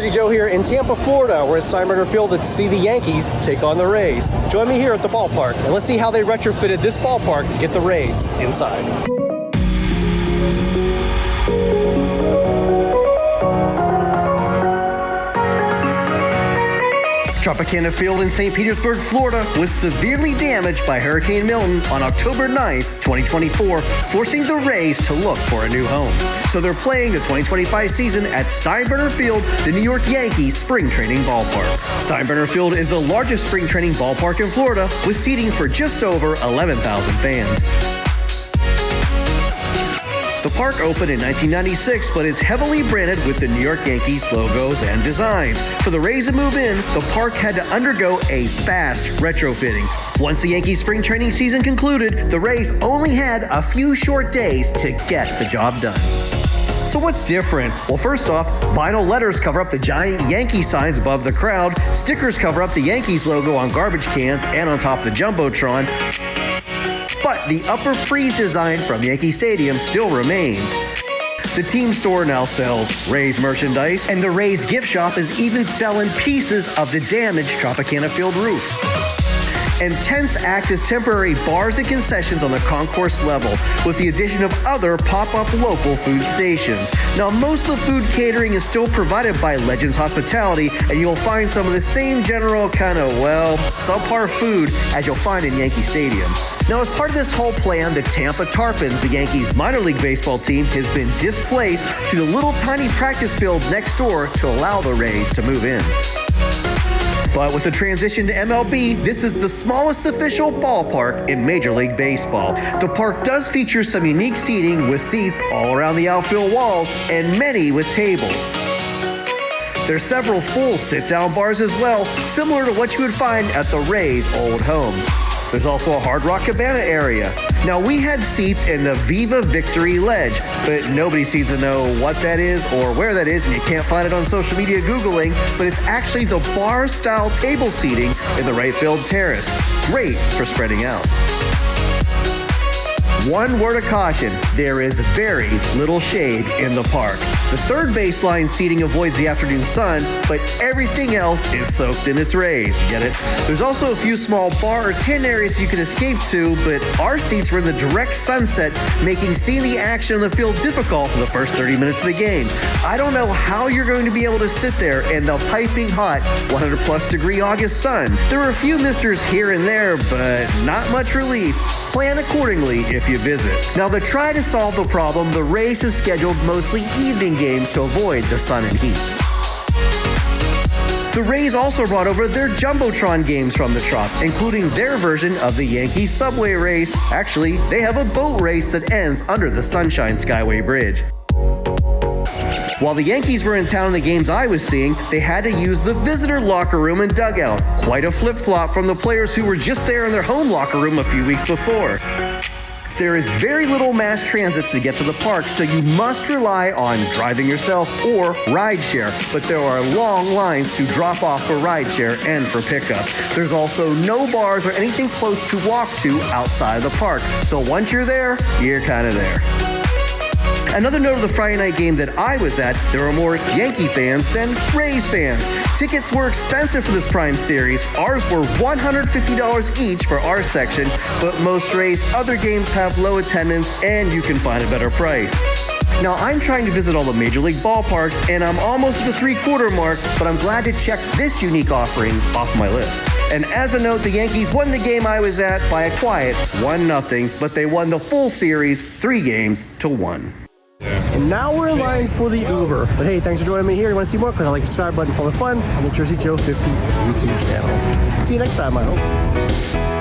Jersey Joe here in Tampa, Florida. We're at Steinbrenner Field to see the Yankees take on the Rays. Join me here at the ballpark, and let's see how they retrofitted this ballpark to get the Rays inside. Tropicana Field in St. Petersburg, Florida was severely damaged by Hurricane Milton on October 9th, 2024, forcing the Rays to look for a new home. So they're playing the 2025 season at Steinbrenner Field, the New York Yankees spring training ballpark. Steinbrenner Field is the largest spring training ballpark in Florida, with seating for just over 11,000 fans. The park opened in 1996, but is heavily branded with the New York Yankees logos and designs. For the Rays to move in, the park had to undergo a fast retrofitting. Once the Yankees spring training season concluded, the Rays only had a few short days to get the job done. So what's different? Well, first off, vinyl letters cover up the giant Yankee signs above the crowd, stickers cover up the Yankees logo on garbage cans and on top of the Jumbotron, but the upper frieze design from Yankee Stadium still remains. The team store now sells Rays merchandise, and the Rays gift shop is even selling pieces of the damaged Tropicana Field roof. And tents act as temporary bars and concessions on the concourse level, with the addition of other pop-up local food stations. Now, most of the food catering is still provided by Legends Hospitality, and you'll find some of the same general kind of, subpar food as you'll find in Yankee Stadium. Now, as part of this whole plan, the Tampa Tarpons, the Yankees minor league baseball team, has been displaced to the little tiny practice field next door to allow the Rays to move in. But with the transition to MLB, this is the smallest official ballpark in Major League Baseball. The park does feature some unique seating with seats all around the outfield walls and many with tables. There's several full sit-down bars as well, similar to what you would find at the Rays' old home. There's also a Hard Rock Cabana area. Now, we had seats in the Viva Victory Ledge, but nobody seems to know what that is or where that is, and you can't find it on social media Googling, but it's actually the bar-style table seating in the right field terrace. Great for spreading out. One word of caution, there is very little shade in the park. The third baseline seating avoids the afternoon sun, but everything else is soaked in its rays. Get it? There's also a few small bar or tent areas you can escape to, but our seats were in the direct sunset, making seeing the action on the field difficult for the first 30 minutes of the game. I don't know how you're going to be able to sit there in the piping hot 100-plus degree August sun. There were a few misters here and there, but not much relief. Plan accordingly if you visit. Now, to try to solve the problem, the Rays have scheduled mostly evening games to avoid the sun and heat. The Rays also brought over their Jumbotron games from the Trop, including their version of the Yankees Subway Race. Actually, they have a boat race that ends under the Sunshine Skyway Bridge. While the Yankees were in town in the games I was seeing, they had to use the visitor locker room and dugout. Quite a flip-flop from the players who were just there in their home locker room a few weeks before. There is very little mass transit to get to the park, so you must rely on driving yourself or rideshare, but there are long lines to drop off for rideshare and for pickup. There's also no bars or anything close to walk to outside of the park, so once you're there, you're kind of there. Another note of the Friday night game that I was at, there were more Yankee fans than Rays fans. Tickets were expensive for this Prime Series. Ours were $150 each for our section, but most Rays other games have low attendance and you can find a better price. Now, I'm trying to visit all the Major League ballparks, and I'm almost at the three-quarter mark, but I'm glad to check this unique offering off my list. And as a note, the Yankees won the game I was at by a quiet 1-0, but they won the full series 3-1. And now we're in line for the Uber. But hey, thanks for joining me here. You want to see more? Click on the like and subscribe button for the fun on the Jersey Joe 50 YouTube channel. See you next time, I hope.